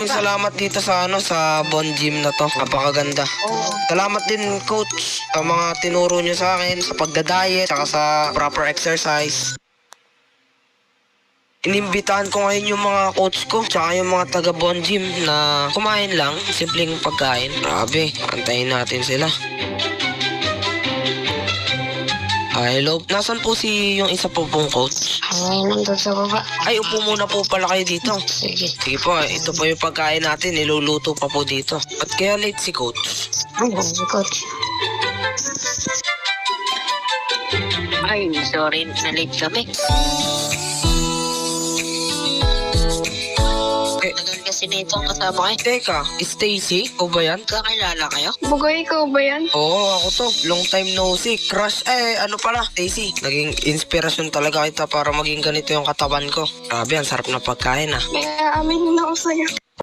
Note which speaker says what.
Speaker 1: Salamat dito sa sa Bon Gym na to. Napakaganda. Salamat din coach sa mga tinuro nyo sa akin sa pagda-diet saka sa proper exercise. Inimbitahan ko ngayon yung mga coach ko tsaka yung mga taga Bon Gym na kumain lang, simpleng pagkain. Grabe, antayin natin sila. Hello, nasan po yung isa po pong coach?
Speaker 2: Ay, nandun sa baba.
Speaker 1: Ay, upo muna po pala kayo dito.
Speaker 2: Sige.
Speaker 1: Sige po, ito po yung pagkain natin, niluluto pa po dito. At kaya late si coach?
Speaker 2: Ano, si coach? Ay, sorry, na-late kami. Tagal kasi nito ang kasama kayo.
Speaker 1: Teka, Stacy? O ba yan?
Speaker 2: Kakilala kayo?
Speaker 3: Bugoy, ikaw ba yan?
Speaker 1: Oo, ako to. Long time no see. Crush, ano pala, Stacy. Naging inspirasyon talaga kita para maging ganito yung katawan ko. Grabe, ang sarap na pagkain ah.
Speaker 3: May aaminin ako sa'yo.